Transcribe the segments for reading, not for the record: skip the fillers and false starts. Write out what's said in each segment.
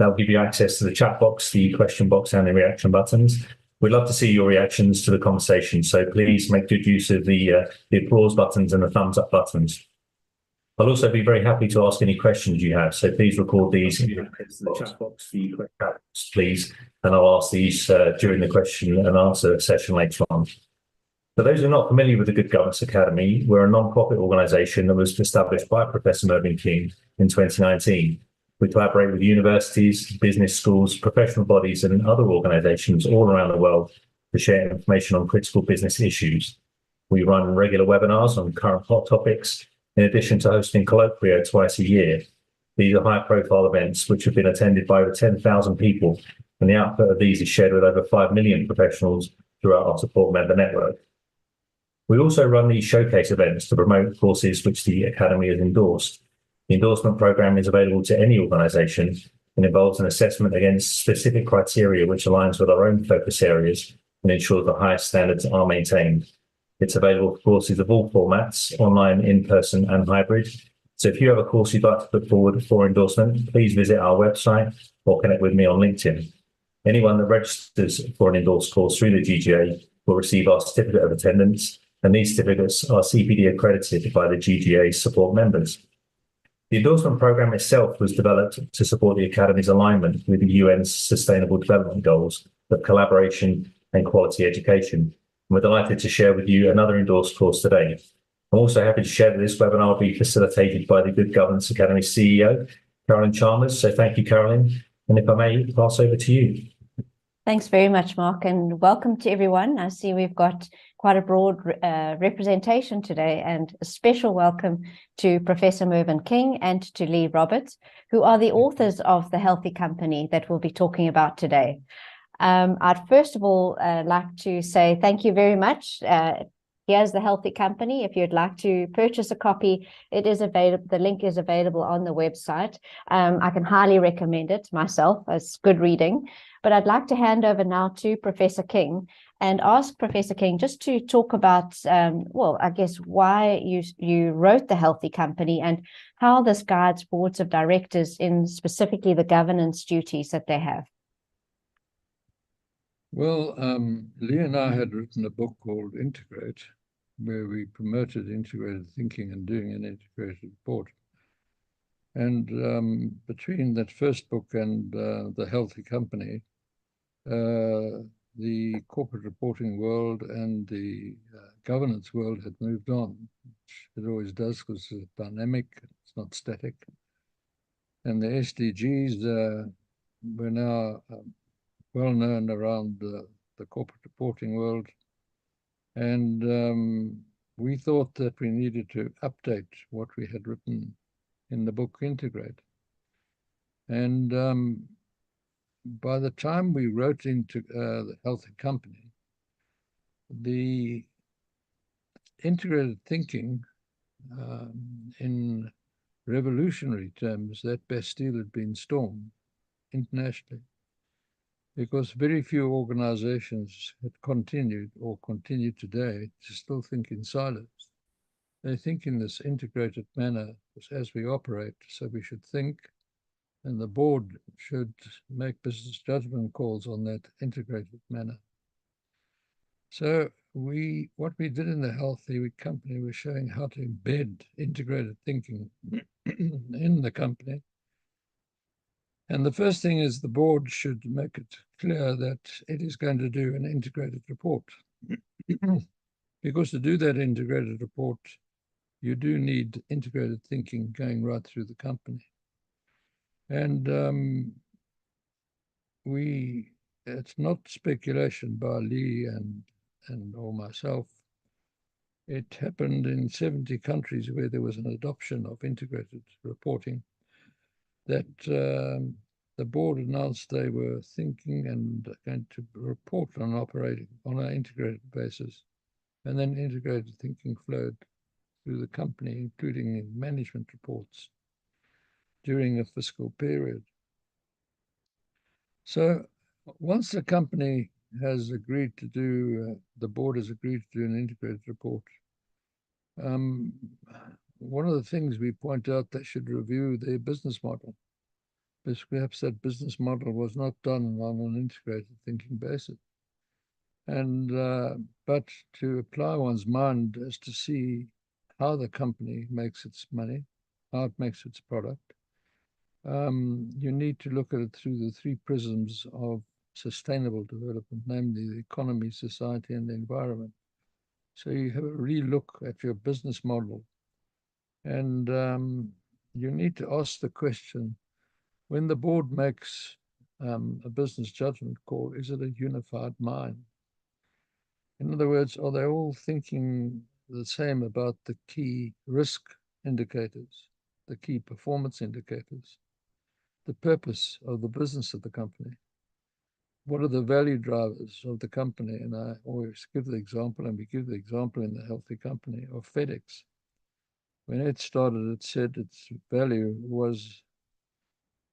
That will give you access to the chat box, the question box, and the reaction buttons. We'd love to see your reactions to the conversation, so please make good use of the applause buttons and the thumbs up buttons. I'll also be very happy to ask any questions you have, so please record these in the chat box, please, and I'll ask these during the question and answer session later on. For those who are not familiar with the Good Governance Academy, we're a non-profit organisation that was established by Professor Mervyn King in 2019. We collaborate with universities, business schools, professional bodies, and other organisations all around the world to share information on critical business issues. We run regular webinars on current hot topics, in addition to hosting colloquia twice a year. These are high-profile events which have been attended by over 10,000 people, and the output of these is shared with over 5 million professionals throughout our support member network. We also run these showcase events to promote courses which the Academy has endorsed. The endorsement programme is available to any organisation and involves an assessment against specific criteria which aligns with our own focus areas and ensures the highest standards are maintained. It's available for courses of all formats, online, in-person and hybrid. So if you have a course you'd like to put forward for endorsement, please visit our website or connect with me on LinkedIn. Anyone that registers for an endorsed course through the GGA will receive our certificate of attendance, and these certificates are CPD accredited by the GGA support members. The endorsement programme itself was developed to support the Academy's alignment with the UN's Sustainable Development Goals of collaboration and quality education. We're delighted to share with you another endorsed course today. I'm also happy to share that this webinar will be facilitated by the Good Governance Academy CEO, Carolyn Chalmers. So thank you, Carolyn. And if I may, pass over to you. Thanks very much, Mark, and welcome to everyone. I see we've got quite a broad representation today, and a special welcome to Professor Mervyn King and to Lee Roberts, who are the authors of The Healthy Company that we'll be talking about today. I'd first of all like to say thank you very much. Here's The Healthy Company. If you'd like to purchase a copy, it is available. The link is available on the website. I can highly recommend it myself. It's good reading. But I'd like to hand over now to Professor King and ask Professor King just to talk about, well, I guess why you wrote The Healthy Company and how this guides boards of directors in specifically the governance duties that they have. Well, Lee and I had written a book called Integrate, where we promoted integrated thinking and doing an integrated report. And between that first book and The Healthy Company, the corporate reporting world and the governance world had moved on, which it always does because it's dynamic, it's not static. And the SDGs were now well known around the corporate reporting world. And we thought that we needed to update what we had written in the book Integrate. And by the time we wrote into The Healthy Company, the integrated thinking, in revolutionary terms, that Bastille had been stormed internationally, because very few organizations had continued or continue today to still think in silos. They think in this integrated manner as we operate, so we should think, and the board should make business judgment calls on that integrated manner. So what we did in The Healthy Company was showing how to embed integrated thinking in the company. And the first thing is the board should make it clear that it is going to do an integrated report. Because to do that integrated report, you do need integrated thinking going right through the company. And it's not speculation by Lee and or myself. It happened in 70 countries where there was an adoption of integrated reporting, that the board announced they were thinking and going to report on operating on an integrated basis. And then integrated thinking flowed through the company, including in management reports during a fiscal period. So once the company has agreed to do, the board has agreed to do an integrated report, one of the things we point out, they should review their business model. because perhaps that business model was not done on an integrated thinking basis. And but to apply one's mind as to see how the company makes its money, how it makes its product, you need to look at it through the three prisms of sustainable development, namely the economy, society, and the environment. So you have a re-look at your business model, and you need to ask the question, when the board makes a business judgment call, is it a unified mind? In other words, are they all thinking the same about the key risk indicators, the key performance indicators, the purpose of the business of the company? What are the value drivers of the company? And I always give the example, and we give the example in the Healthy Company, of FedEx. When it started, it said its value was,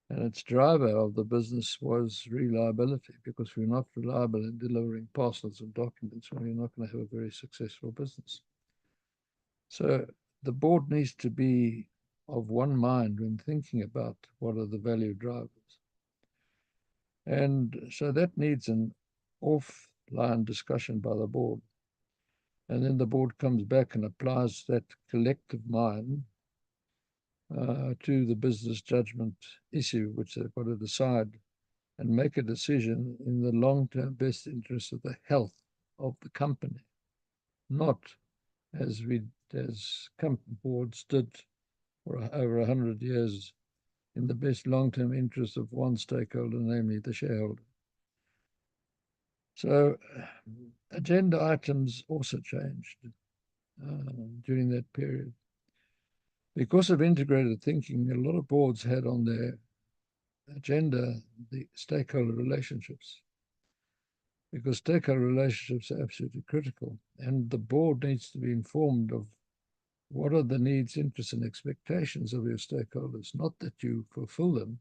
and its driver of the business was reliability, because if we're not reliable in delivering parcels and documents, well, you're not going to have a very successful business. So the board needs to be of one mind when thinking about what are the value drivers. And so that needs an offline discussion by the board. And then the board comes back and applies that collective mind to the business judgment issue, which they've got to decide and make a decision in the long-term best interest of the health of the company, not as company boards did for over 100 years in the best long-term interest of one stakeholder, namely the shareholder. So agenda items also changed during that period. Because of integrated thinking, a lot of boards had on their agenda the stakeholder relationships, because stakeholder relationships are absolutely critical. And the board needs to be informed of what are the needs, interests, and expectations of your stakeholders, not that you fulfill them,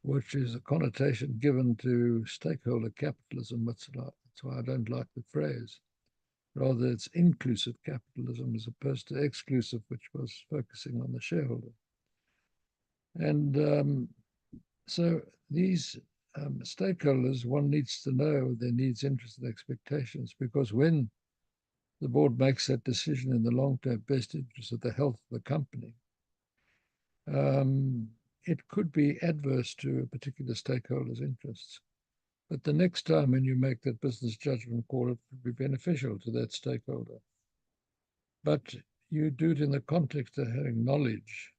which is a connotation given to stakeholder capitalism. That's why I don't like the phrase. Rather, it's inclusive capitalism as opposed to exclusive, which was focusing on the shareholder. And so these stakeholders, one needs to know their needs, interests, and expectations, because when the board makes that decision in the long-term best interest of the health of the company, it could be adverse to a particular stakeholder's interests. But the next time when you make that business judgment call, it would be beneficial to that stakeholder. But you do it in the context of having knowledge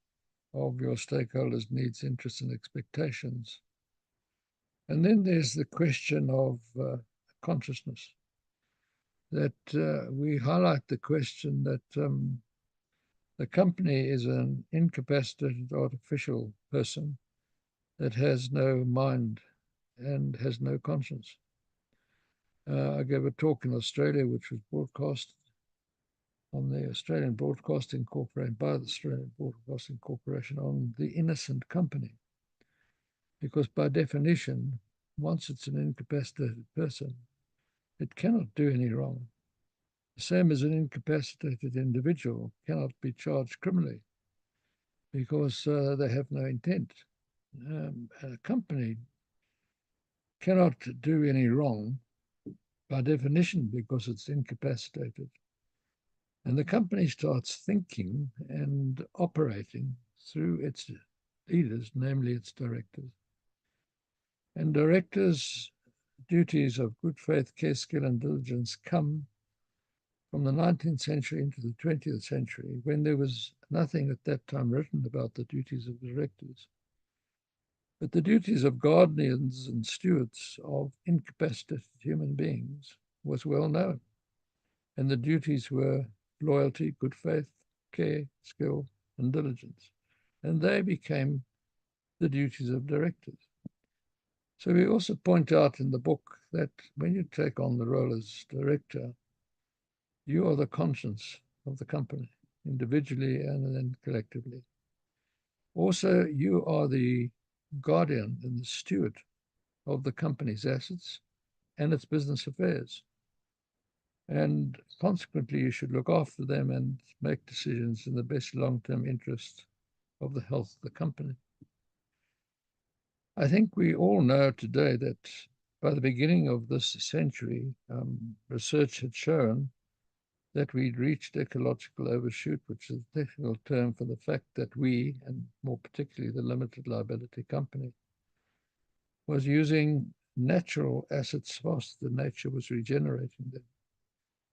of your stakeholders' needs, interests, and expectations. And then there's the question of consciousness, that we highlight the question that the company is an incapacitated artificial person that has no mind and has no conscience. I gave a talk in Australia, which was broadcast on the Australian Broadcasting Corporation, by the Australian Broadcasting Corporation, on the innocent company. Because by definition, once it's an incapacitated person, it cannot do any wrong. The same as an incapacitated individual cannot be charged criminally because they have no intent. A company cannot do any wrong by definition because it's incapacitated. And the company starts thinking and operating through its leaders, namely its directors. And directors' duties of good faith, care, skill, and diligence come from the 19th century into the 20th century, when there was nothing at that time written about the duties of directors. But the duties of guardians and stewards of incapacitated human beings was well known. And the duties were loyalty, good faith, care, skill, and diligence. And they became the duties of directors. So we also point out in the book that when you take on the role as director, you are the conscience of the company, individually and then collectively. Also, you are the guardian and the steward of the company's assets and its business affairs. And consequently, you should look after them and make decisions in the best long-term interest of the health of the company. I think we all know today that by the beginning of this century, research had shown that we'd reached ecological overshoot, which is a technical term for the fact that we, and more particularly the limited liability company, was using natural assets faster than nature was regenerating them.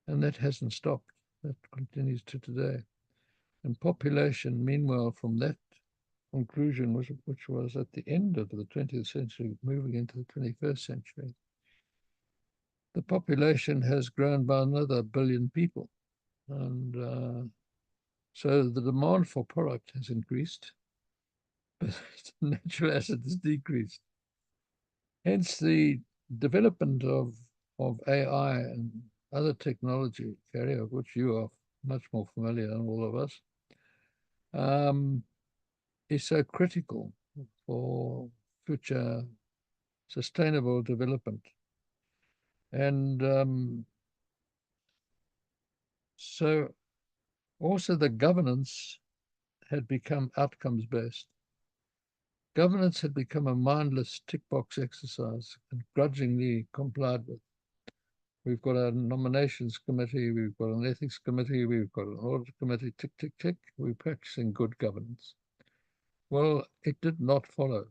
And that hasn't stopped. That continues to today. And population, meanwhile, from that conclusion, which was at the end of the 20th century, moving into the 21st century, the population has grown by another 1 billion people. And so the demand for product has increased, but the natural asset has decreased. Hence the development of AI and other technology, Gary, of which you are much more familiar than all of us, is so critical for future sustainable development. And so also the governance had become outcomes-based. Governance had become a mindless tick box exercise and grudgingly complied with. We've got a nominations committee, we've got an ethics committee, we've got an audit committee, tick, tick, tick. We're practicing good governance. Well, it did not follow.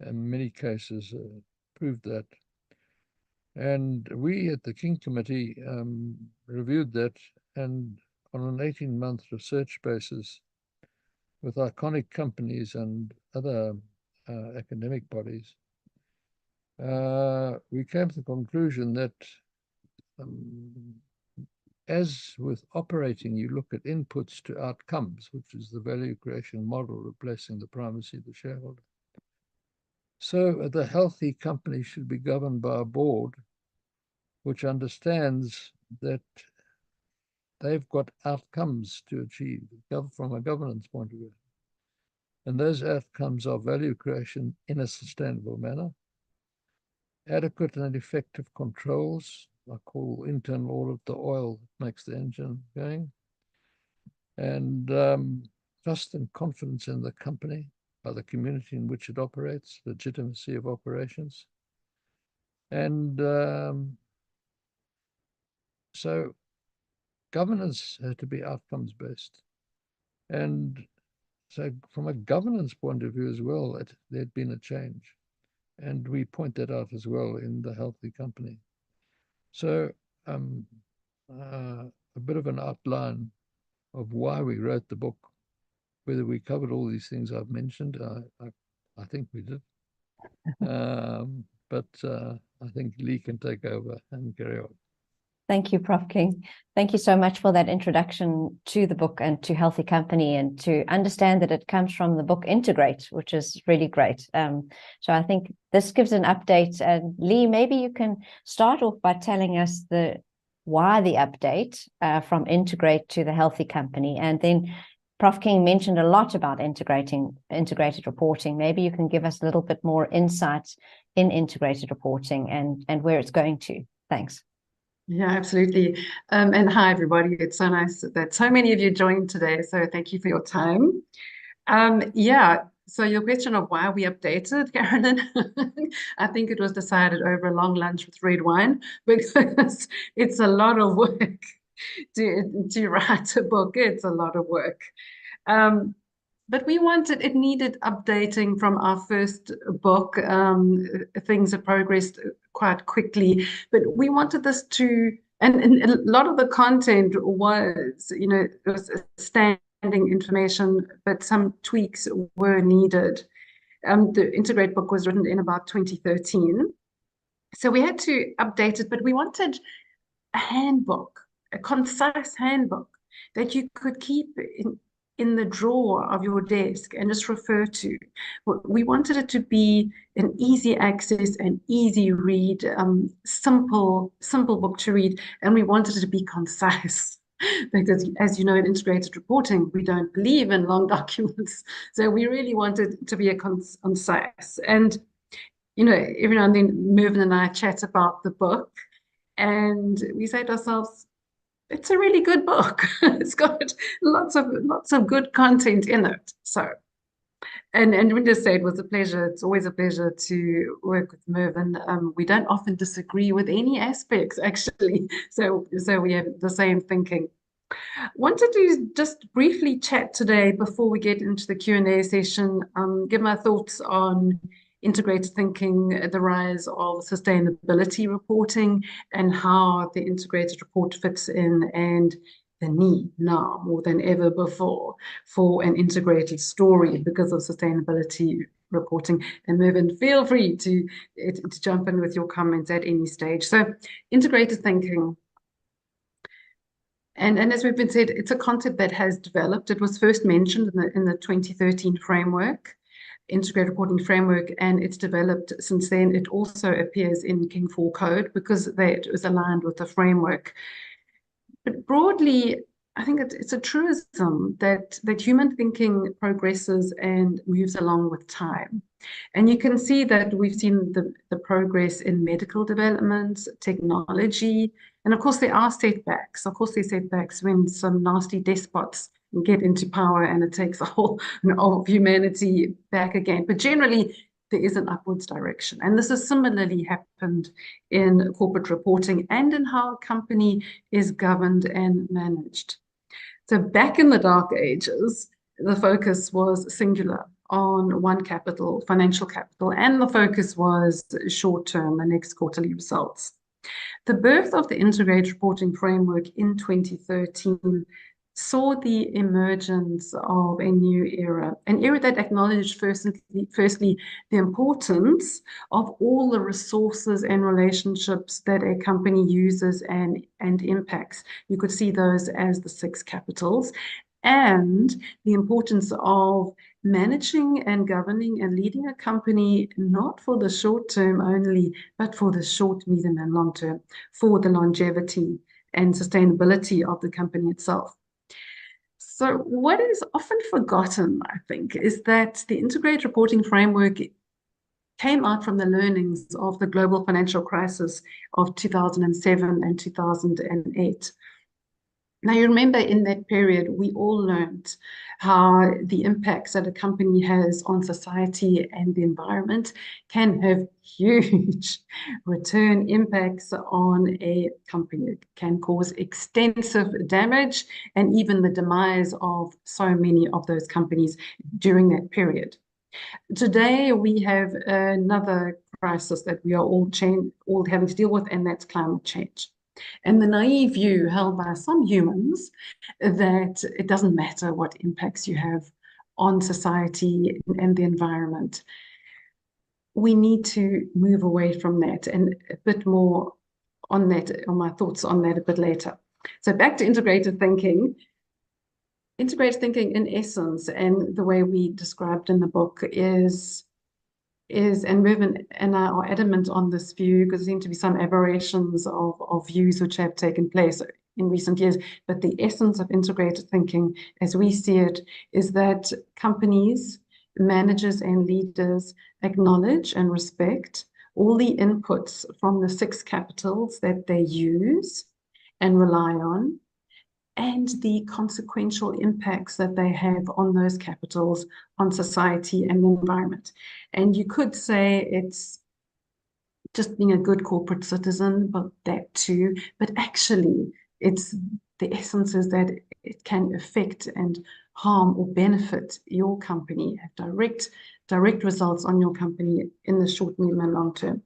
In many cases, proved that. And we at the King Committee reviewed that, and on an 18-month research basis with iconic companies and other academic bodies, we came to the conclusion that as with operating, you look at inputs to outcomes, which is the value creation model replacing the primacy of the shareholder. So the healthy company should be governed by a board which understands that they've got outcomes to achieve from a governance point of view. And those outcomes are value creation in a sustainable manner, adequate and effective controls. I call internal audit the oil that makes the engine going, and trust and confidence in the company by the community in which it operates, legitimacy of operations. And so governance had to be outcomes-based. And so from a governance point of view as well, there'd been a change. And we point that out as well in the Healthy Company. So a bit of an outline of why we wrote the book. Whether we covered all these things I've mentioned, I think we did. But I think Lee can take over and carry on. Thank you, Prof. King. Thank you so much for that introduction to the book and to Healthy Company, and to understand that it comes from the book Integrate, which is really great. So I think this gives an update. And Lee, maybe you can start off by telling us why the update from Integrate to the Healthy Company. And then Prof. King mentioned a lot about integrated reporting. Maybe you can give us a little bit more insight in integrated reporting and where it's going to. Thanks. Yeah, absolutely. And hi, everybody. It's so nice that so many of you joined today. So thank you for your time. Yeah, so your question of why we updated, Carolyn, I think it was decided over a long lunch with red wine, because it's a lot of work to write a book. It's a lot of work. But it needed updating from our first book. Things have progressed quite quickly, but we wanted this and a lot of the content was, it was standing information, but some tweaks were needed. The Integrate book was written in about 2013. So we had to update it, but we wanted a handbook, a concise handbook that you could keep in the drawer of your desk and just refer to. We wanted it to be an easy access, an easy read, simple book to read, and we wanted it to be concise. Because as you know, in integrated reporting, we don't believe in long documents. So we really wanted to be concise. And, every now and then Mervyn and I chat about the book, and we say to ourselves, it's a really good book. It's got lots of good content in it. So And Winda said it was a pleasure. It's always a pleasure to work with Mervyn. We don't often disagree with any aspects, actually. So we have the same thinking. Wanted to just briefly chat today before we get into the Q&A session, give my thoughts on integrated thinking, the rise of sustainability reporting, and how the integrated report fits in, and the need now more than ever before for an integrated story because of sustainability reporting. And Mervyn, feel free to jump in with your comments at any stage. So integrated thinking. And as we've been said, it's a concept that has developed. It was first mentioned in the 2013 framework, integrated reporting framework, and it's developed since then. It also appears in King IV Code because it was aligned with the framework. But broadly, I think it's a truism that human thinking progresses and moves along with time. And you can see that we've seen the progress in medical developments, technology, and of course there are setbacks. Of course there's setbacks when some nasty despots get into power and it takes the whole of humanity back again. But generally, there is an upwards direction. And this has similarly happened in corporate reporting and in how a company is governed and managed. So back in the dark ages, the focus was singular on one capital, financial capital, and the focus was short-term, the next quarterly results. The birth of the integrated reporting framework in 2013 saw the emergence of a new era, an era that acknowledged firstly the importance of all the resources and relationships that a company uses and impacts. You could see those as the 6 capitals, and the importance of managing and governing and leading a company not for the short term only, but for the short, medium, and long term, for the longevity and sustainability of the company itself. So what is often forgotten, I think, is that the integrated reporting framework came out from the learnings of the global financial crisis of 2007 and 2008. Now, you remember in that period, we all learned how the impacts that a company has on society and the environment can have huge return impacts on a company. It can cause extensive damage and even the demise of so many of those companies during that period. Today, we have another crisis that we are all having to deal with, and that's climate change. And the naive view held by some humans that it doesn't matter what impacts you have on society and the environment. We need to move away from that, and a bit more on that, on my thoughts on that a bit later. So back to integrated thinking. Integrated thinking in essence, and the way we described in the book is and Mervyn and I are adamant on this view because there seem to be some aberrations of views which have taken place in recent years. But the essence of integrated thinking, as we see it, is that companies, managers, and leaders acknowledge and respect all the inputs from the 6 capitals that they use and rely on, and the consequential impacts that they have on those capitals, on society and the environment. And you could say it's just being a good corporate citizen, but that too. But actually, it's the essence is that it can affect and harm or benefit your company, have direct results on your company in the short, medium, and long term.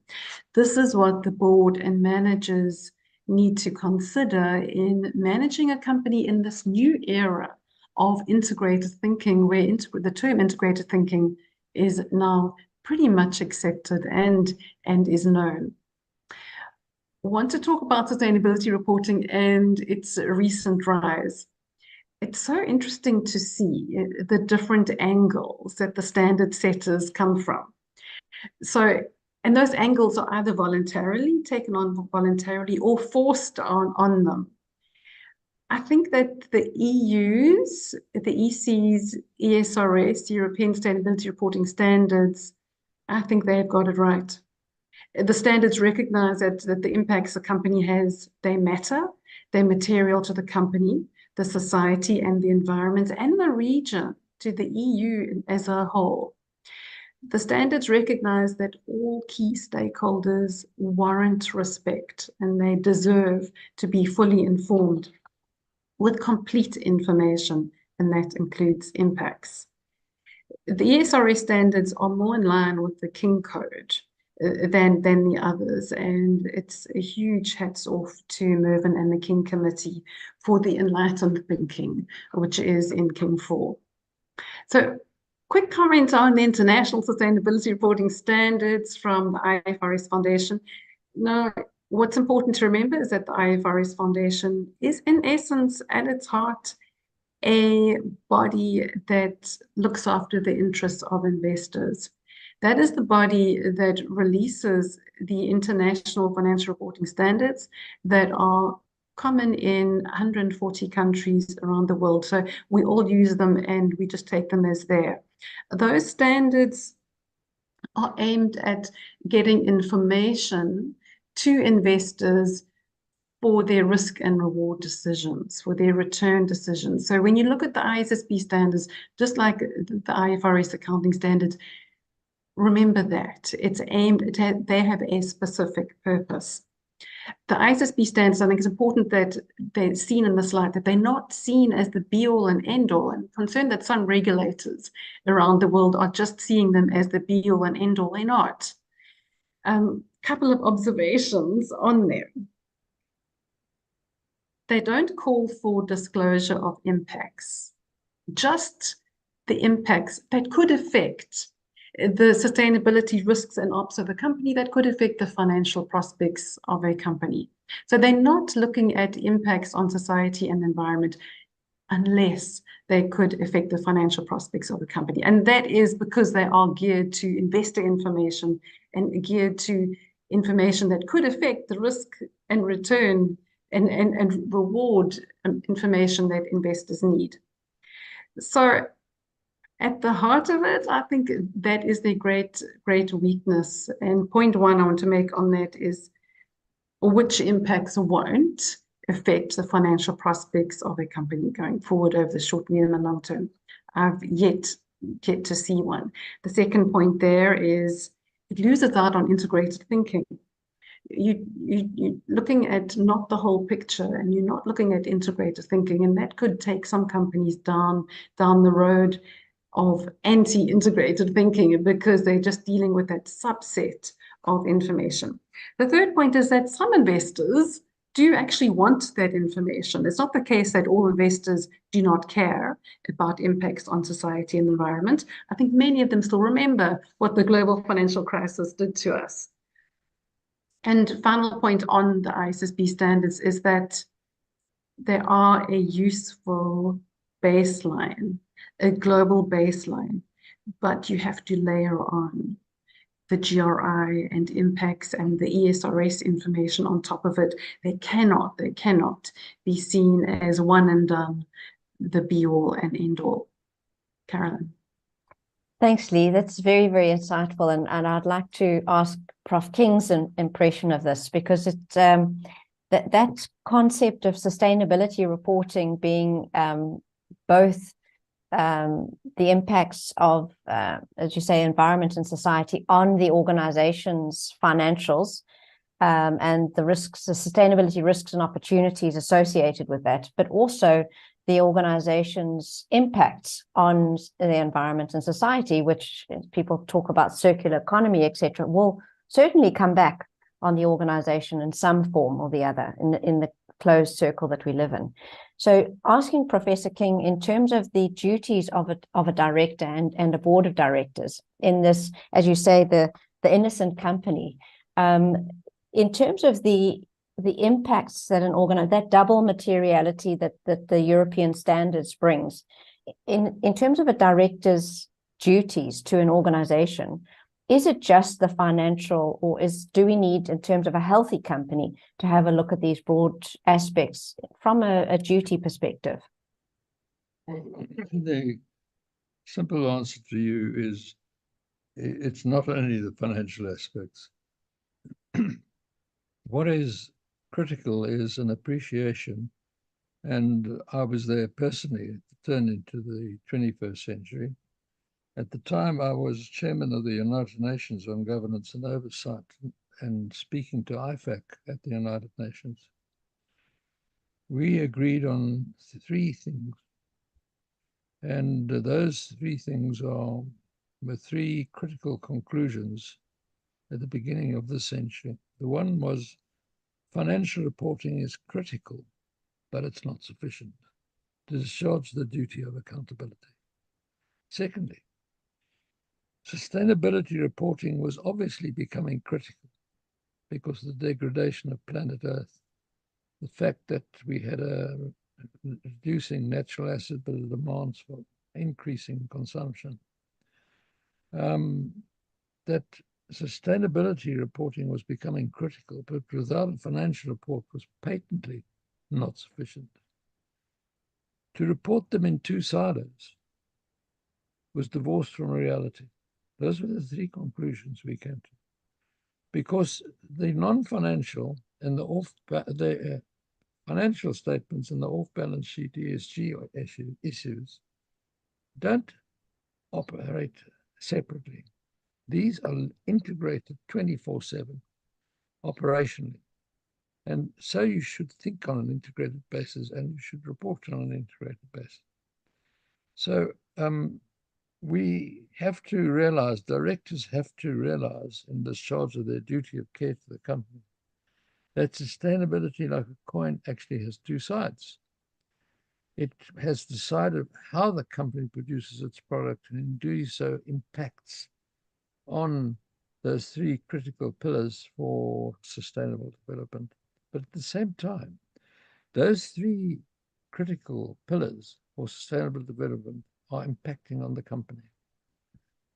This is what the board and managers need to consider in managing a company in this new era of integrated thinking, where the term integrated thinking is now pretty much accepted and is known. I want to talk about sustainability reporting and its recent rise. It's so interesting to see the different angles that the standard setters come from. And those angles are either voluntarily taken on voluntarily or forced on them. I think that the EU's, the EC's, ESRS, European Sustainability Reporting Standards, I think they've got it right. The standards recognize that the impacts a company has, they matter, they're material to the company, the society and the environment and the region to the EU as a whole. The standards recognize that all key stakeholders warrant respect and they deserve to be fully informed with complete information, and that includes impacts. The ESRS standards are more in line with the King Code than the others, and it's a huge hats off to Mervyn and the King Committee for the enlightened thinking, which is in King 4. So, quick comment on the International Sustainability Reporting Standards from the IFRS Foundation. Now, what's important to remember is that the IFRS Foundation is, in essence, at its heart, a body that looks after the interests of investors. That is the body that releases the international financial reporting standards that are common in 140 countries around the world. So we all use them and we just take them as there. Those standards are aimed at getting information to investors for their risk and reward decisions, for their return decisions. So when you look at the ISSB standards, just like the IFRS accounting standards, remember that it's aimed at, they have a specific purpose. The ISSB standards, I think it's important that they're seen in the slide, that they're not seen as the be-all and end-all. I'm concerned that some regulators around the world are just seeing them as the be-all and end-all. They're not. Couple of observations on them. They don't call for disclosure of impacts, just the impacts that could affect the sustainability risks and ops of a company, that could affect the financial prospects of a company. So they're not looking at impacts on society and environment unless they could affect the financial prospects of a company. And that is because they are geared to investor information and geared to information that could affect the risk and return and reward information that investors need. So at the heart of it, I think that is the great weakness. And point one I want to make on that is which impacts won't affect the financial prospects of a company going forward over the short, medium, and long term. I've yet to see one. The second point there is it loses out on integrated thinking. You're looking at not the whole picture, and you're not looking at integrated thinking, and that could take some companies down the road of anti-integrated thinking because they're just dealing with that subset of information. The third point is that some investors do actually want that information. It's not the case that all investors do not care about impacts on society and environment. I think many of them still remember what the global financial crisis did to us. And final point on the ISSB standards is that they are a useful baseline, a global baseline, but you have to layer on the GRI and impacts and the ESRS information on top of it. They cannot be seen as one and done, the be-all and end-all. Carolyn. Thanks, Lee. That's very, very insightful. And I'd like to ask Prof. King's impression of this, because it's that concept of sustainability reporting being both the impacts of, as you say, environment and society on the organization's financials, and the risks, the sustainability risks and opportunities associated with that, but also the organization's impacts on the environment and society, which people talk about circular economy, etc., will certainly come back on the organization in some form or the other in the closed circle that we live in. So asking Professor King, in terms of the duties of a director and a board of directors in this, as you say, the innocent company, in terms of the impacts that that double materiality that the European standards brings, in terms of a director's duties to an organization, is it just the financial, or do we need, in terms of a healthy company, to have a look at these broad aspects from a duty perspective? The simple answer to you is it's not only the financial aspects. What is critical is an appreciation And I was there personally at the turn into the 21st century. At the time, I was chairman of the United Nations on Governance and Oversight and speaking to IFAC at the United Nations. We agreed on three things. And those three things were three critical conclusions at the beginning of this century. The one was financial reporting is critical, but it's not sufficient to discharge the duty of accountability. Secondly, sustainability reporting was obviously becoming critical because of the degradation of planet Earth, the fact that we had a reducing natural asset demands for increasing consumption, that sustainability reporting was becoming critical, but without a financial report was patently not sufficient. To report them in two silos was divorced from reality. Those were the three conclusions we came to. Because the non-financial and the financial statements and the off-balance sheet ESG issues don't operate separately. These are integrated 24/7 operationally. And so you should think on an integrated basis and you should report on an integrated basis. So we have to realize, directors have to realize in discharge of their duty of care to the company, that sustainability, like a coin, actually has two sides. It has decided how the company produces its product, and in doing so impacts on those three critical pillars for sustainable development. But at the same time, those three critical pillars for sustainable development are impacting on the company.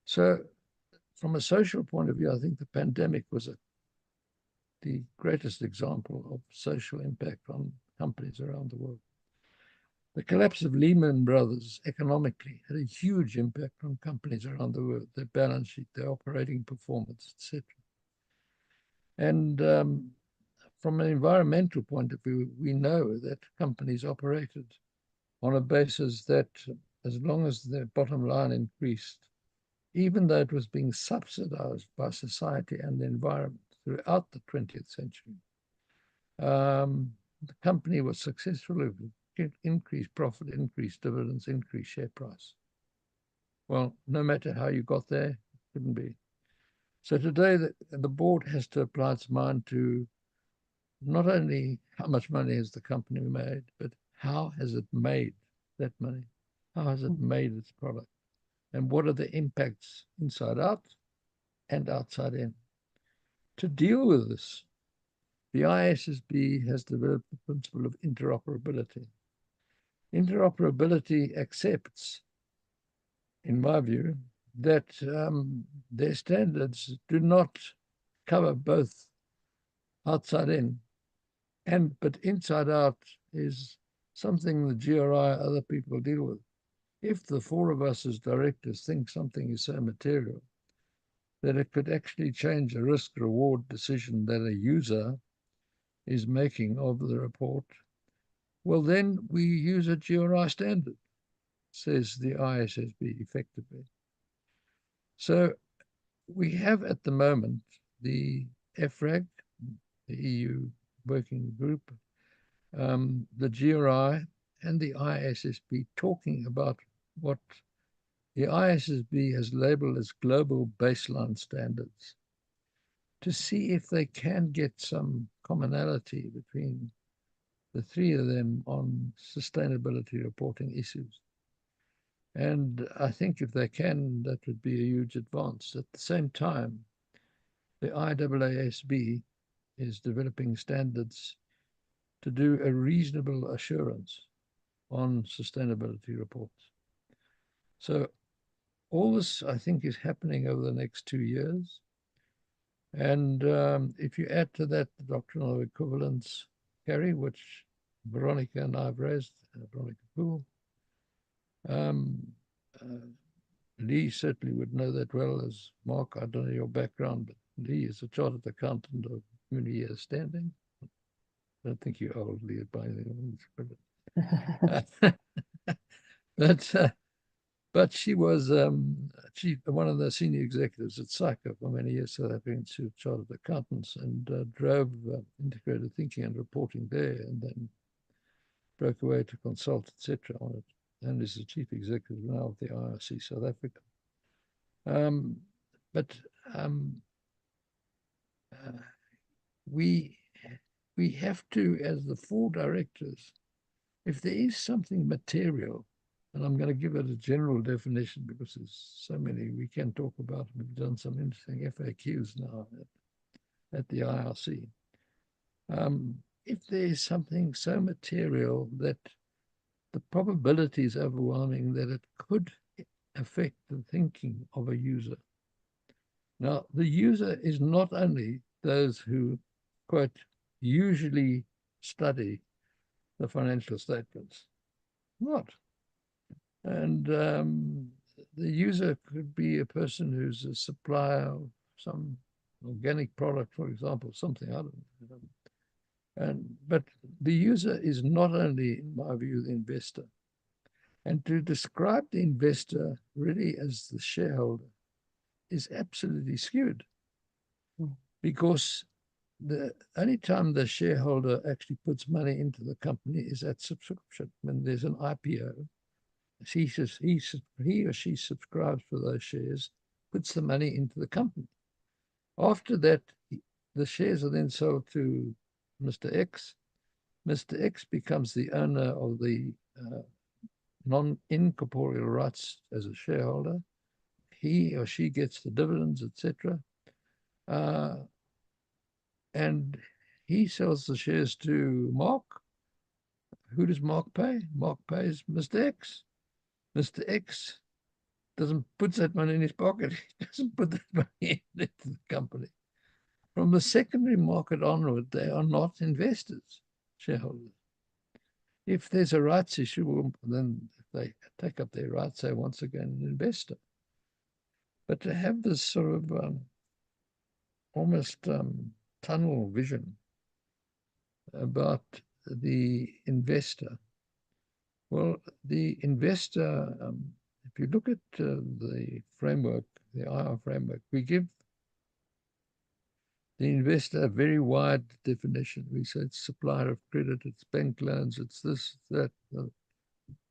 So from a social point of view, I think the pandemic was the greatest example of social impact on companies around the world. The collapse of Lehman Brothers economically had a huge impact on companies around the world, their balance sheet, their operating performance, etc. And from an environmental point of view, we know that companies operated on a basis that as long as their bottom line increased, even though it was being subsidized by society and the environment throughout the 20th century, the company was successful with increased profit, increased dividends, increased share price. Well, no matter how you got there, it couldn't be. So today, the board has to apply its mind to not only how much money has the company made, but how has it made that money? How has it made its product? And what are the impacts inside out and outside in? To deal with this, the ISSB has developed the principle of interoperability. Interoperability accepts, in my view, that their standards do not cover both outside in, but inside out is something the GRI, other people deal with. If the four of us as directors think something is so material that it could actually change a risk-reward decision that a user is making of the report, well, then we use a GRI standard, says the ISSB effectively. So we have at the moment the EFRAG, the EU working group, the GRI and the ISSB talking about what the ISSB has labeled as global baseline standards to see if they can get some commonality between the three of them on sustainability reporting issues. And I think if they can, that would be a huge advance. At the same time, the IAASB is developing standards to do a reasonable assurance on sustainability reports. So all this, I think, is happening over the next 2 years. And if you add to that the doctrinal equivalence, Gary, which Veronica and I have raised, Veronica Poole, Lee certainly would know that well as Mark. I don't know your background, but Lee is a chartered accountant of many years standing. I don't think you're old, Lee, by any means. But she was one of the senior executives at SAICA for many years, South African Institute of Chartered Accountants, and drove integrated thinking and reporting there, and then broke away to consult, etc. on it, and is the chief executive now of the IRC South Africa. We have to, as the 4 directors, if there is something material, and I'm going to give it a general definition because there's so many we can talk about. We've done some interesting FAQs now at the IRC. If there is something so material that the probability is overwhelming that it could affect the thinking of a user. Now, the user is not only those who, quote, usually study the financial statements. Not. And the user could be a person who's a supplier of some organic product, for example, something, I don't know. But the user is not only, in my view, the investor. And to describe the investor really as the shareholder is absolutely skewed. Because the only time the shareholder actually puts money into the company is at subscription. When there's an IPO, he or she subscribes for those shares, puts the money into the company. After that, the shares are then sold to Mr. X. Mr. X becomes the owner of the non-incorporeal rights as a shareholder. He or she gets the dividends, etc. And he sells the shares to Mark. Who does Mark pay? Mark pays Mr. X. Mr. X puts that money in his pocket. He doesn't put that money into the company. From the secondary market onward, they are not investors, shareholders. If there's a rights issue, then if they take up their rights, they're once again an investor. But to have this sort of almost tunnel vision about the investor, well, the investor, if you look at the framework, the IR framework, we give the investor a very wide definition. We say it's supplier of credit, it's bank loans, it's this, that.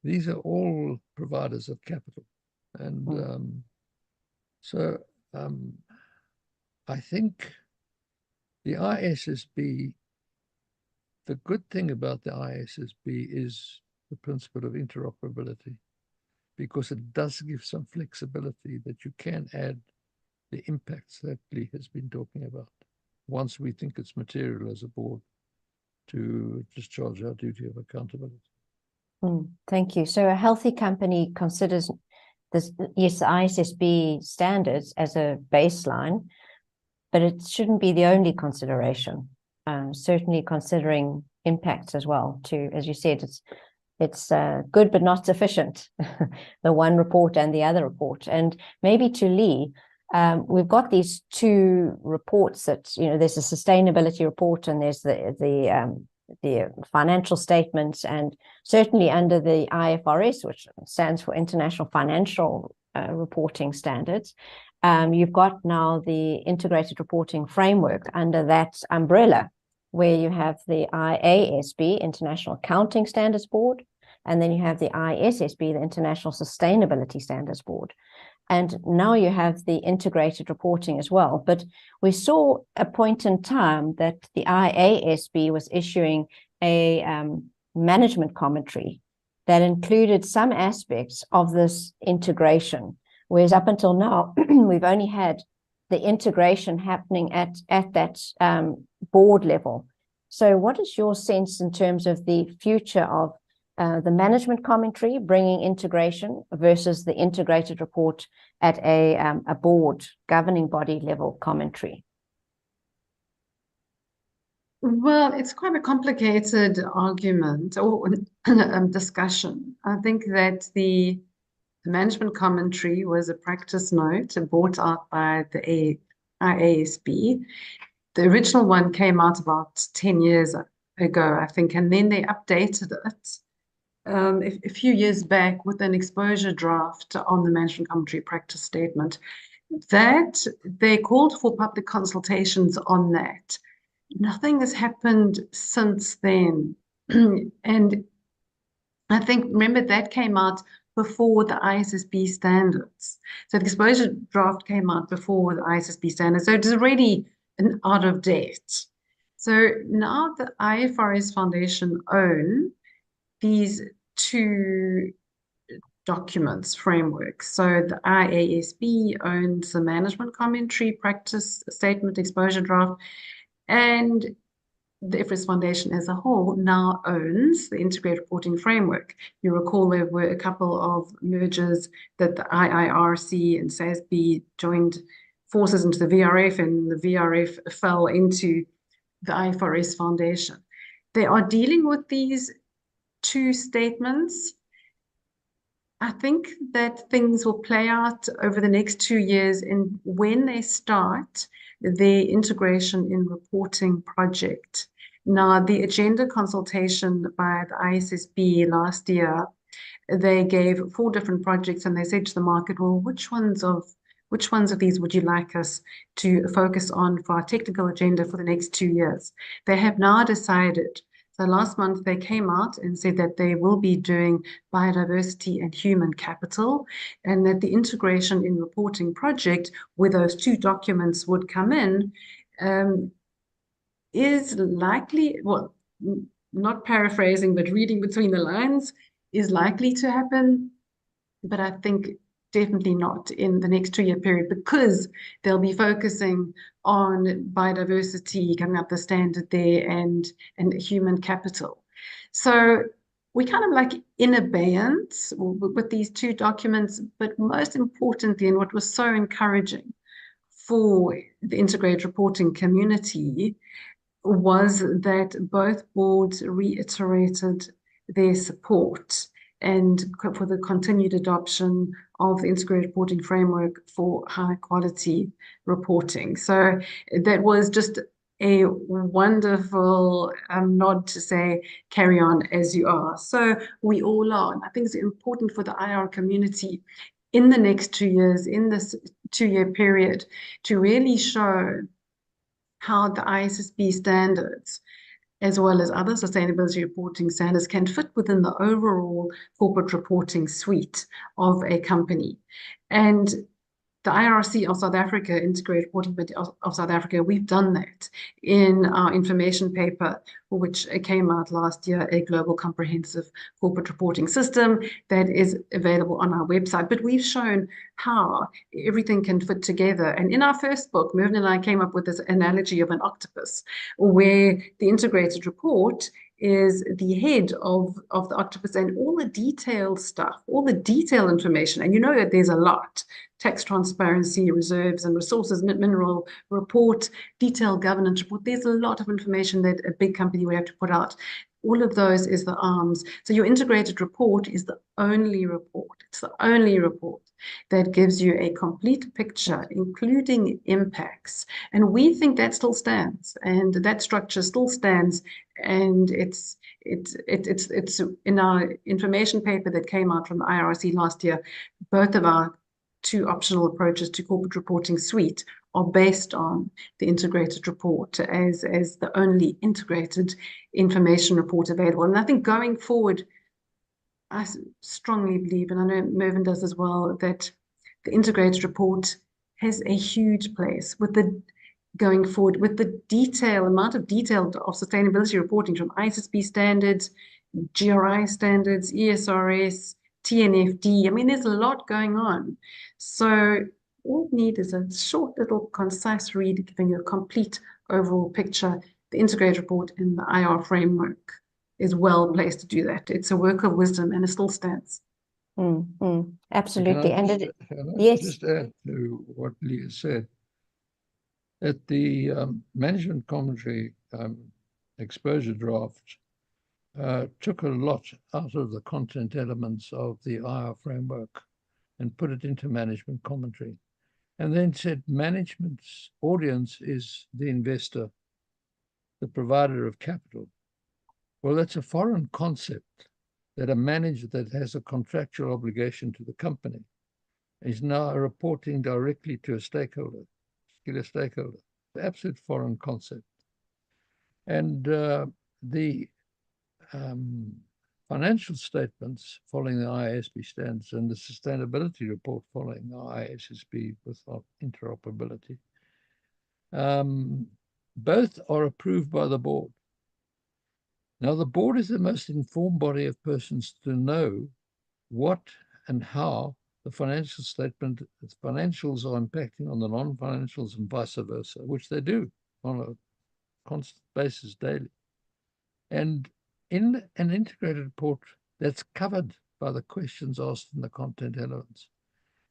These are all providers of capital. And so I think the ISSB, the good thing about the ISSB is the principle of interoperability, because it does give some flexibility that you can add the impacts that Lee has been talking about, once we think it's material as a board to discharge our duty of accountability. Thank you. So a healthy company considers this, yes, the ISSB standards as a baseline, but it shouldn't be the only consideration. Certainly considering impacts as well. To, as you said, it's good but not sufficient. The one report and the other report, and maybe to Lee. We've got these 2 reports that, you know, there's a sustainability report and there's the financial statements, and certainly under the IFRS, which stands for International Financial Reporting Standards, you've got now the integrated reporting framework under that umbrella, where you have the IASB, International Accounting Standards Board, and then you have the ISSB, the International Sustainability Standards Board. And now you have the integrated reporting as well. But we saw a point in time that the IASB was issuing a management commentary that included some aspects of this integration, whereas up until now, we've only had the integration happening at that board level. So what is your sense in terms of the future of the management commentary bringing integration versus the integrated report at a board governing body level commentary? Well, it's quite a complicated argument or discussion. I think that the management commentary was a practice note brought out by the IASB. The original one came out about 10 years ago, I think, and then they updated it a few years back with an exposure draft on the management commentary practice statement that they called for public consultations on that. Nothing has happened since then. And I think, remember, that came out before the ISSB standards. So the exposure draft came out before the ISSB standards. So it is already out of date. So now the IFRS Foundation own these two documents, frameworks. So the IASB owns the management commentary, practice statement, exposure draft, and the IFRS Foundation as a whole now owns the integrated reporting framework. You recall there were a couple of mergers that the IIRC and SASB joined forces into the VRF, and the VRF fell into the IFRS Foundation. They are dealing with these two statements. I think that things will play out over the next 2 years, and when they start their integration in reporting project. Now, the agenda consultation by the ISSB last year, they gave 4 different projects, and they said to the market, well, which ones of these would you like us to focus on for our technical agenda for the next 2 years? They have now decided. So last month they came out and said that they will be doing biodiversity and human capital, and that the integration in reporting project where those 2 documents would come in is likely, well, not paraphrasing, but reading between the lines, is likely to happen. But I think definitely not in the next 2-year period, because they'll be focusing on biodiversity, coming up the standard there, and human capital. So we kind of like in abeyance with these 2 documents, but most importantly, and what was so encouraging for the integrated reporting community was that both boards reiterated their support and for the continued adoption of the integrated reporting framework for high quality reporting. So that was just a wonderful nod to say, carry on as you are. So we all are. And I think it's important for the IR community in the next 2 years, in this 2-year period, to really show how the ISSB standards, as well as other sustainability reporting standards, can fit within the overall corporate reporting suite of a company. And the IRC of South Africa, Integrated Reporting of South Africa, we've done that in our information paper, which came out last year, a global comprehensive corporate reporting system that is available on our website. But we've shown how everything can fit together. And in our first book, Mervyn and I came up with this analogy of an octopus, where the integrated report is the head of the octopus, and all the detailed stuff, all the detailed information. And you know that there's a lot: tax transparency, reserves and resources, mineral report, detailed governance report. There's a lot of information that a big company would have to put out. All of those is the arms. So your integrated report is the only report. It's the only report that gives you a complete picture, including impacts. And we think that still stands, and that structure still stands. And it's in our information paper that came out from the IRC last year. Both of our 2 optional approaches to corporate reporting suite are based on the integrated report as the only integrated information report available. And I think going forward, I strongly believe, and I know Mervyn does as well, that the integrated report has a huge place going forward with the amount of detail of sustainability reporting from ISSB standards, GRI standards, ESRS, TNFD. I mean, there's a lot going on. So all we need is a short little concise read giving you a complete overall picture. The integrated report in the IR framework is well placed to do that. It's a work of wisdom, and it still stands. Absolutely. Can I And yes, just add to what Leah said. At the management commentary exposure draft, took a lot out of the content elements of the IR framework and put it into management commentary, and then said management's audience is the investor, the provider of capital. Well, that's a foreign concept that a manager that has a contractual obligation to the company is now reporting directly to a stakeholder, particular stakeholder. The absolute foreign concept. And the financial statements following the IASB standards and the sustainability report following the IASB with interoperability, both are approved by the board. Now, the board is the most informed body of persons to know what and how the financial statement, the financials are impacting on the non-financials and vice versa, which they do on a constant basis daily. And in an integrated report, that's covered by the questions asked in the content elements.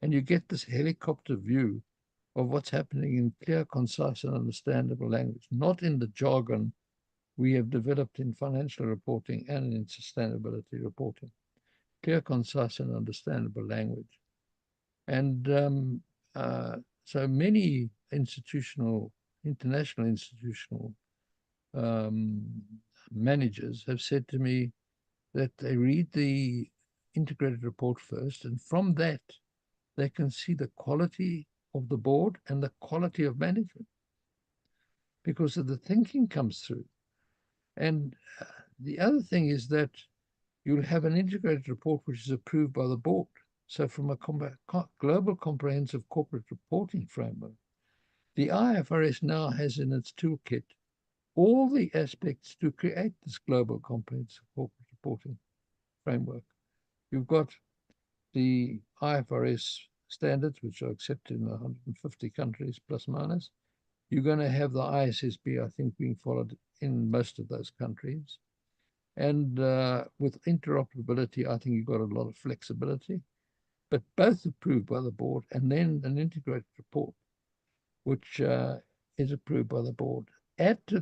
And you get this helicopter view of what's happening in clear, concise, and understandable language, not in the jargon we have developed in financial reporting and in sustainability reporting. Clear, concise, and understandable language. And so many international institutional managers have said to me that they read the integrated report first, and from that, they can see the quality of the board and the quality of management because of the thinking comes through. And the other thing is that you'll have an integrated report which is approved by the board. So from a global comprehensive corporate reporting framework, the IFRS now has in its toolkit all the aspects to create this global comprehensive corporate reporting framework. You've got the IFRS standards, which are accepted in 150 countries, plus minus. You're going to have the ISSB, I think, being followed in most of those countries. And with interoperability, I think you've got a lot of flexibility, but both approved by the board, and then an integrated report, which is approved by the board. Add to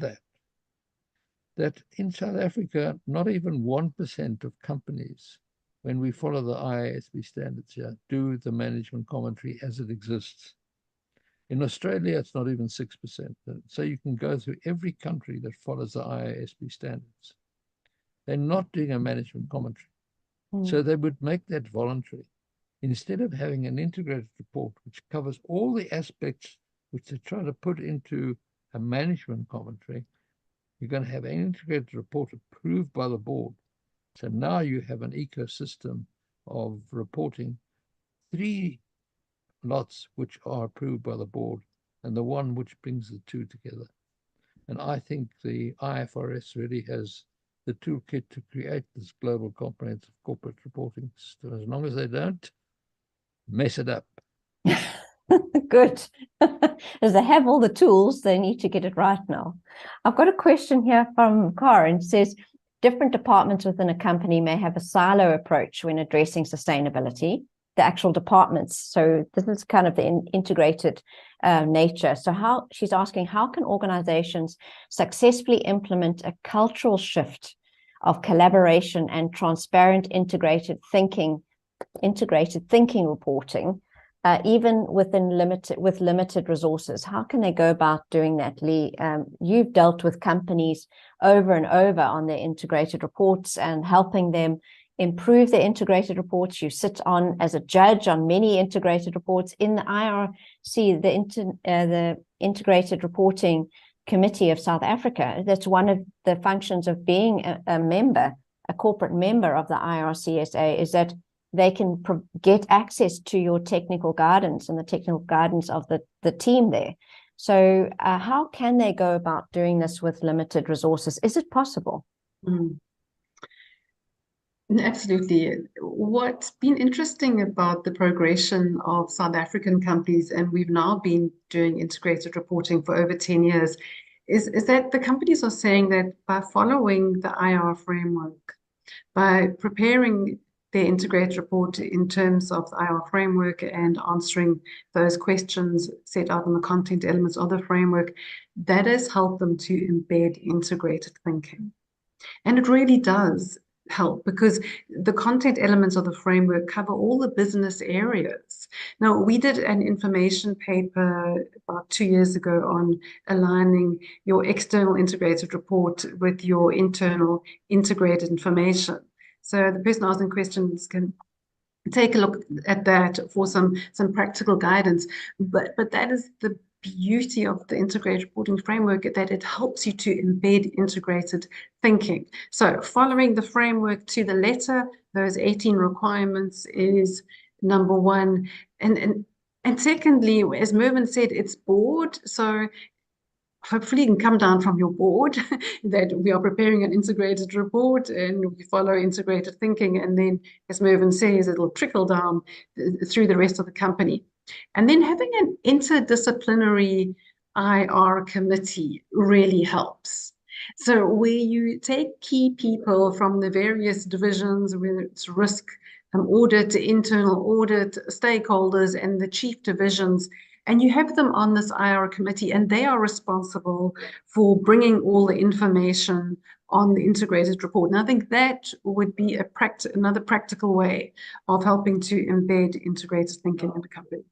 that in South Africa, not even 1% of companies, when we follow the IASB standards here, do the management commentary as it exists. In Australia, it's not even 6%. So you can go through every country that follows the IASB standards. They're not doing a management commentary. So they would make that voluntary. Instead of having an integrated report, which covers all the aspects which they try to put into a management commentary, you're going to have an integrated report approved by the board. So now you have an ecosystem of reporting, 3 lots which are approved by the board, and the one which brings the 2 together. And I think the IFRS really has the toolkit to create this global comprehensive corporate reporting system, as long as they don't mess it up. Good. As they have all the tools, they need to get it right now. I've got a question here from Karen. It says, different departments within a company may have a silo approach when addressing sustainability, the actual departments. So this is kind of the integrated nature. So she's asking, how can organizations successfully implement a cultural shift of collaboration and transparent integrated thinking reporting, even with limited resources? How can they go about doing that, Lee? You've dealt with companies over and over on their integrated reports and helping them improve their integrated reports. You sit on as a judge on many integrated reports in the IRC, the Integrated Reporting Committee of South Africa. That's one of the functions of being a corporate member of the IRCSA, is that they can get access to your technical guidance and the technical guidance of the team there. So how can they go about doing this with limited resources? Is it possible? Absolutely. What's been interesting about the progression of South African companies, and we've now been doing integrated reporting for over 10 years, is that the companies are saying that by following the IR framework, by preparing their integrated report in terms of the IR framework and answering those questions set out in the content elements of the framework, that has helped them to embed integrated thinking. And it really does help, because the content elements of the framework cover all the business areas. Now, we did an information paper about 2 years ago on aligning your external integrated report with your internal integrated information. So the person asking questions can take a look at that for some practical guidance. But that is the beauty of the integrated reporting framework, that it helps you to embed integrated thinking. So following the framework to the letter, those 18 requirements is number one. And secondly, as Mervyn said, it's board. So hopefully you can come down from your board that we are preparing an integrated report and we follow integrated thinking. And then, as Mervyn says, it'll trickle down through the rest of the company. And then having an interdisciplinary IR committee really helps. So where you take key people from the various divisions, whether it's risk, audit, internal audit, stakeholders, and the chief divisions, and you have them on this IR committee, and they are responsible for bringing all the information on the integrated report. And I think that would be another practical way of helping to embed integrated thinking in the company.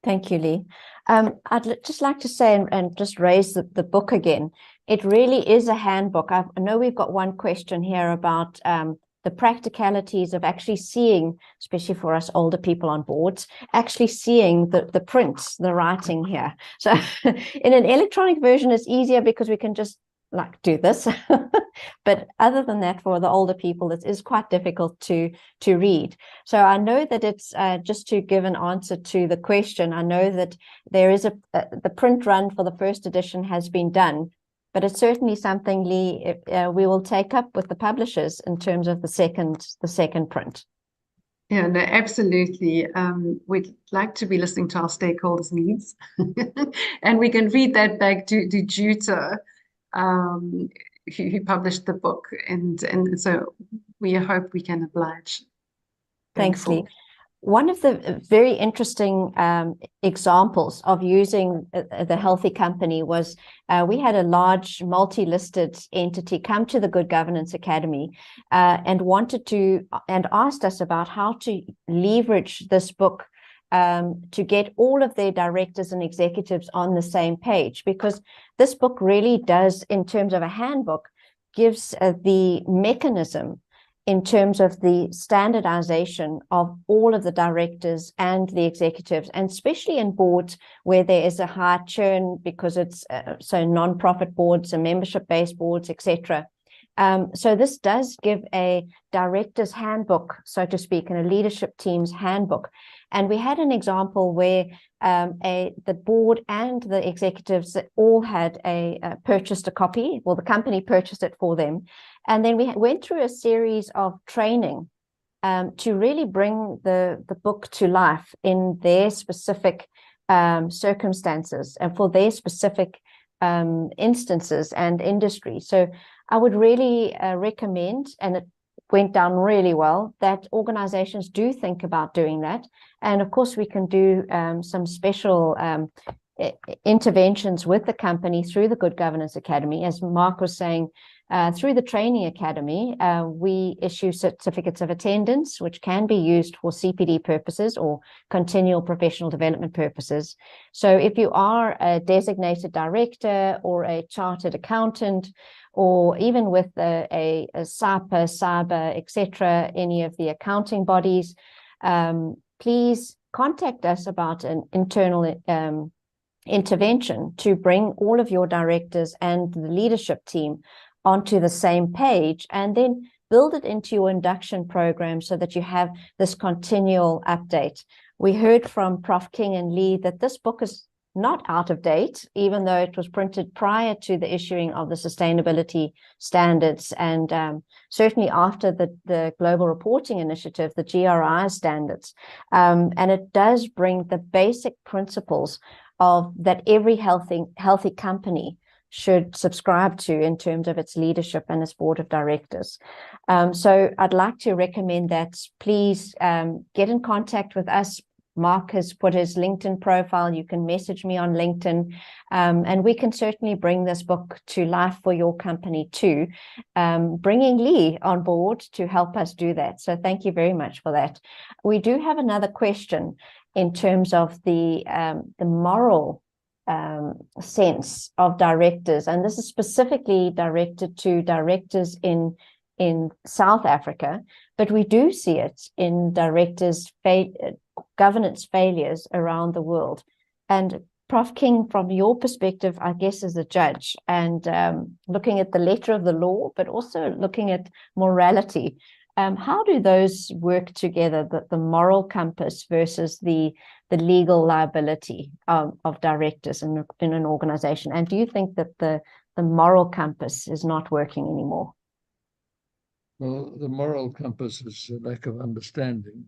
Thank you, Lee. I'd just like to say and just raise the book again. It really is a handbook. I know we've got one question here about the practicalities of actually seeing, especially for us older people on boards, actually seeing the prints, the writing here. So in an electronic version, it's easier because we can just like do this. But other than that, for the older people, it is quite difficult to read. So I know that it's just to give an answer to the question. I know that there is the print run for the first edition has been done, but it's certainly something, Lee, we will take up with the publishers in terms of the second print. Yeah, no, absolutely. We'd like to be listening to our stakeholders' needs, and we can read that back to Juta, who published the book, and so we hope we can oblige. Thanks, Lee. One of the very interesting examples of using the Healthy Company was we had a large multi-listed entity come to the Good Governance Academy and asked us about how to leverage this book to get all of their directors and executives on the same page, because this book really does, in terms of a handbook, gives the mechanism in terms of the standardization of all of the directors and the executives, and especially in boards where there is a high churn because it's so non-profit boards and membership-based boards, etc. So this does give a director's handbook, so to speak, and a leadership team's handbook. And we had an example where the board and the executives all had purchased a copy, well, the company purchased it for them. And then we went through a series of training to really bring the book to life in their specific circumstances and for their specific instances and industry. So I would really recommend, and it went down really well, that organizations do think about doing that. And of course, we can do some special interventions with the company through the Good Governance Academy. As Mark was saying, through the Training Academy, we issue certificates of attendance, which can be used for CPD purposes or continual professional development purposes. So if you are a designated director or a chartered accountant, or even with a SAPA, SABA, etc., any of the accounting bodies, please contact us about an internal intervention to bring all of your directors and the leadership team onto the same page, and then build it into your induction program so that you have this continual update. We heard from Prof. King and Lee that this book is not out of date, even though it was printed prior to the issuing of the sustainability standards, and certainly after the Global Reporting Initiative, the GRI standards. And it does bring the basic principles of that every healthy company should subscribe to in terms of its leadership and its board of directors. So I'd like to recommend that please get in contact with us. Mark has put his LinkedIn profile. You can message me on LinkedIn, and we can certainly bring this book to life for your company too, bringing Lee on board to help us do that. So thank you very much for that. We do have another question in terms of the moral sense of directors, and this is specifically directed to directors in in South Africa, but we do see it in directors' governance failures around the world. And Prof. King, from your perspective, I guess, as a judge, and looking at the letter of the law, but also looking at morality, how do those work together, the moral compass versus the legal liability of directors in an organization? And do you think that the moral compass is not working anymore? Well, the moral compass is a lack of understanding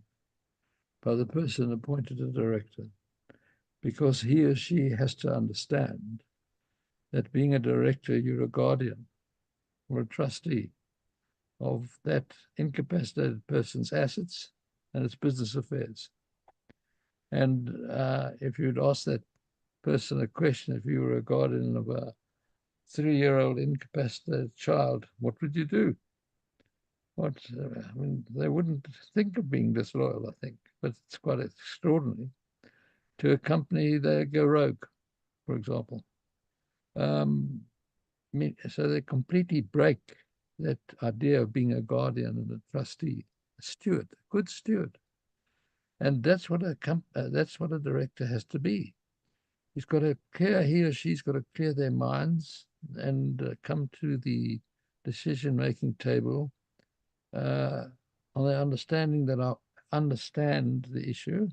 by the person appointed a director, because he or she has to understand that being a director, you're a guardian or a trustee of that incapacitated person's assets and its business affairs. And if you'd ask that person a question, if you were a guardian of a 3-year-old incapacitated child, what would you do? I mean, they wouldn't think of being disloyal, I think, but it's quite extraordinary. To a company, they go rogue, for example. So they completely break that idea of being a guardian and a trustee, a steward, a good steward. And that's what a director has to be. He or she's got to clear their minds and come to the decision-making table on the understanding that I understand the issue.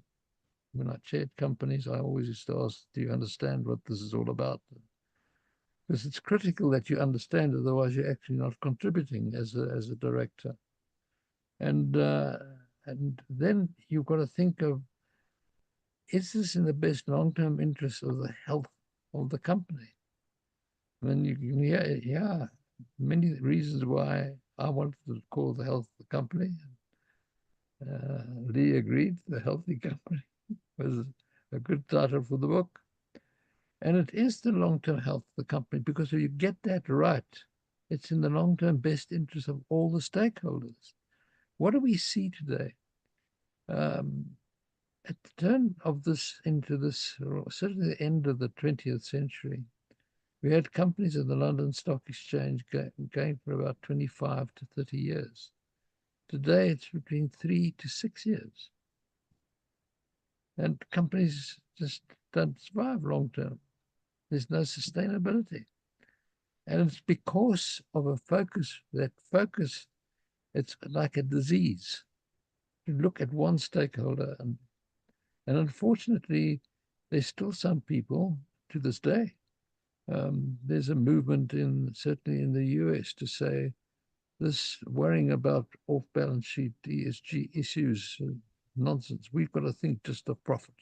When I chaired companies, I always used to ask, do you understand what this is all about? Because it's critical that you understand, otherwise you're actually not contributing as a director. And then you've got to think of, is this in the best long-term interest of the health of the company? I mean, you can hear many reasons why I wanted to call the health of the company. Lee agreed, the healthy company was a good title for the book. And it is the long-term health of the company, because if you get that right, it's in the long-term best interest of all the stakeholders. What do we see today? At the turn of this into this, certainly the end of the 20th century, we had companies at the London Stock Exchange going for about 25 to 30 years. Today, it's between 3 to 6 years. And companies just don't survive long-term. There's no sustainability. And it's because of a focus, it's like a disease. You look at one stakeholder, and unfortunately, there's still some people to this day. There's a movement certainly in the US to say this worrying about off-balance sheet ESG issues, nonsense. We've got to think just of profit.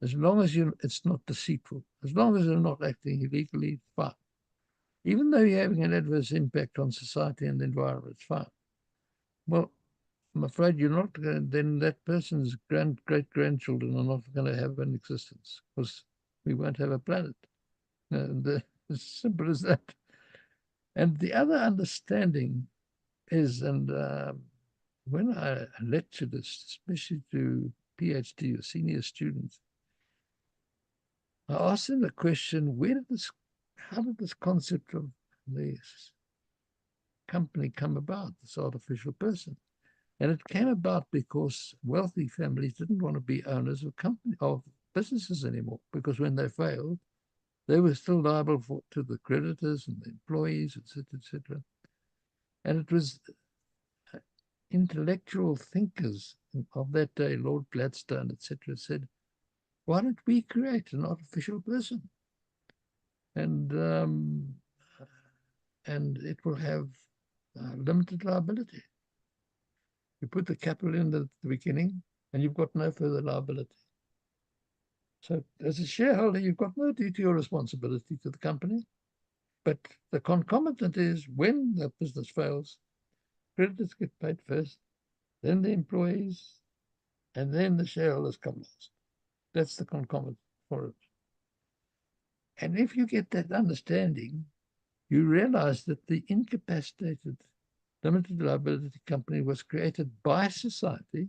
As long as it's not deceitful, as long as you're not acting illegally, fine. Even though you're having an adverse impact on society and the environment, it's fine. Well, I'm afraid you're not going to, then that person's great-grandchildren are not going to have an existence, because we won't have a planet. As simple as that. And the other understanding is, and when I lecture this, especially to PhD or senior students, I asked them the question, how did this concept of this company come about, this artificial person? And it came about because wealthy families didn't want to be owners of businesses anymore, because when they failed, they were still liable to the creditors and the employees, etc., etc. And it was intellectual thinkers of that day, Lord Gladstone, etc., said, why don't we create an artificial person? And it will have limited liability. You put the capital in at the beginning, and you've got no further liability. So as a shareholder, you've got no duty or responsibility to the company. But the concomitant is, when the business fails, creditors get paid first, then the employees, and then the shareholders come last. That's the concomitant for it. And if you get that understanding, you realize that the incapacitated limited liability company was created by society,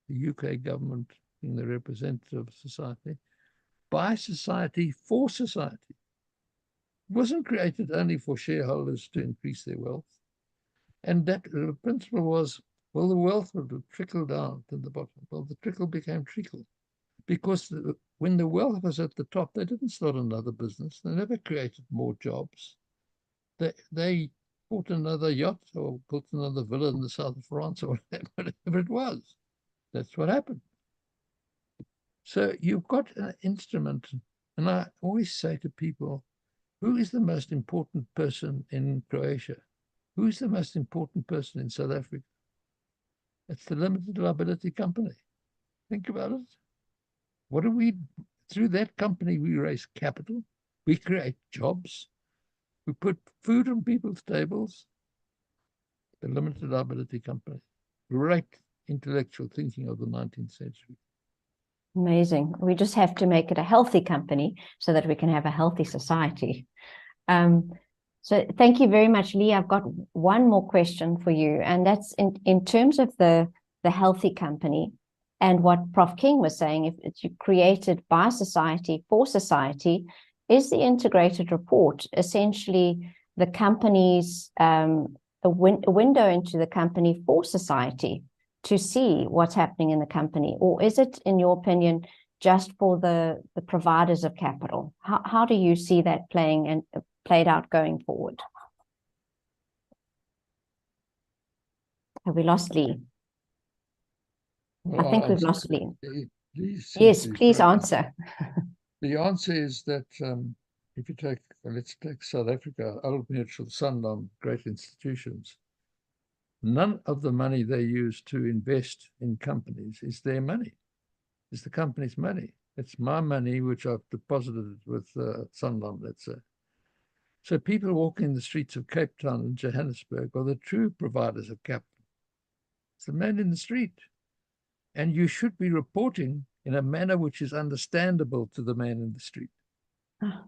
the UK government being the representative of society, by society for society. It wasn't created only for shareholders to increase their wealth. And that principle was, well, the wealth would trickle down to the bottom. Well, the trickle became treacle. Because when the wealth was at the top, they didn't start another business. They never created more jobs. They bought another yacht or built another villa in the south of France or whatever it was. That's what happened. So you've got an instrument, and I always say to people, who is the most important person in Croatia? Who is the most important person in South Africa? It's the limited liability company. Think about it. What do we, through that company, we raise capital, we create jobs, we put food on people's tables. The limited liability company. Great intellectual thinking of the 19th century. Amazing. We just have to make it a healthy company so that we can have a healthy society. So thank you very much, Lee. I've got one more question for you, and that's in terms of the healthy company and what Prof. King was saying, if it's created by society for society, is the integrated report essentially the company's a window into the company for society to see what's happening in the company? Or is it, in your opinion, just for the providers of capital? How do you see that played out going forward? Have we lost Lee? Well, I think we've lost Lee. Yes, please answer. The answer is that if you take, let's take South Africa, Old Mutual, Sanlam, great institutions, none of the money they use to invest in companies is their money. It's the company's money. It's my money, which I've deposited with Sanlam, let's say. So people walking the streets of Cape Town and Johannesburg are the true providers of capital. It's the man in the street. And you should be reporting in a manner which is understandable to the man in the street.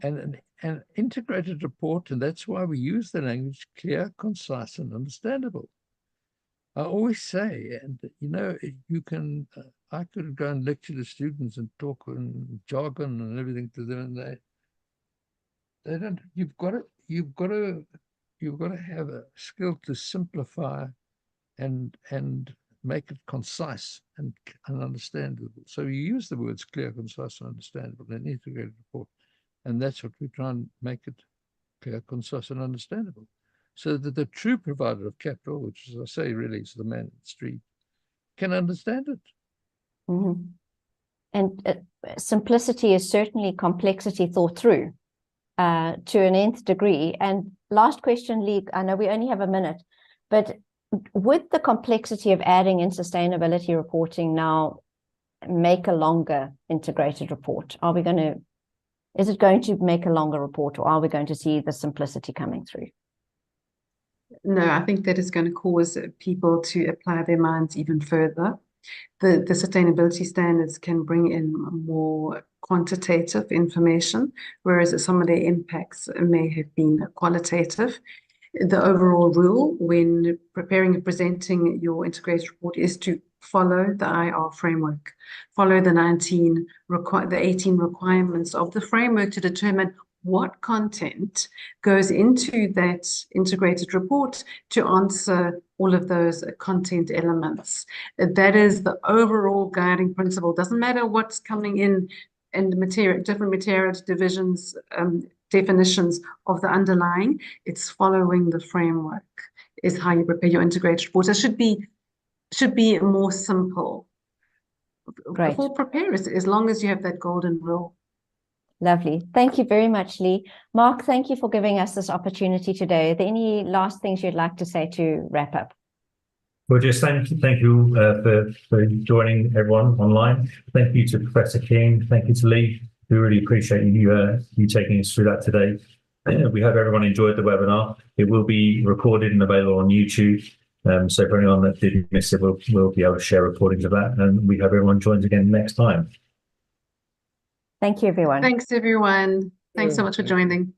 And an integrated report, and that's why we use the language clear, concise, and understandable. I always say, and you know, you can, I could go and lecture to students and talk in jargon and everything to them, and they don't, you've got to have a skill to simplify and make it concise and understandable. So you use the words clear, concise, and understandable in an integrated report. And that's what we try and make it clear, concise, and understandable. So that the true provider of capital, which, as I say, really is the man in the street, can understand it. Mm-hmm. And simplicity is certainly complexity thought through to an nth degree. And last question, Lee, I know we only have a minute, but would the complexity of adding in sustainability reporting now make a longer integrated report? Is it going to make a longer report, or are we going to see the simplicity coming through? No, I think that is going to cause people to apply their minds even further. The sustainability standards can bring in more quantitative information, whereas some of their impacts may have been qualitative. The overall rule when preparing and presenting your integrated report is to follow the IR framework, follow the 18 requirements of the framework to determine what content goes into that integrated report to answer all of those content elements. That is the overall guiding principle. Doesn't matter what's coming in and different material divisions, definitions of the underlying, it's following the framework is how you prepare your integrated report. It should be more simple. Great. For preparers, as long as you have that golden rule. Lovely. Thank you very much, Lee. Mark, thank you for giving us this opportunity today. Are there any last things you'd like to say to wrap up? Well, just thank you for joining everyone online. Thank you to Professor King. Thank you to Lee. We really appreciate you taking us through that today. We hope everyone enjoyed the webinar. It will be recorded and available on YouTube. So for anyone that did miss it, we'll be able to share recordings of that. And we hope everyone joins again next time. Thank you, everyone. Thanks, everyone. Thanks so much for joining.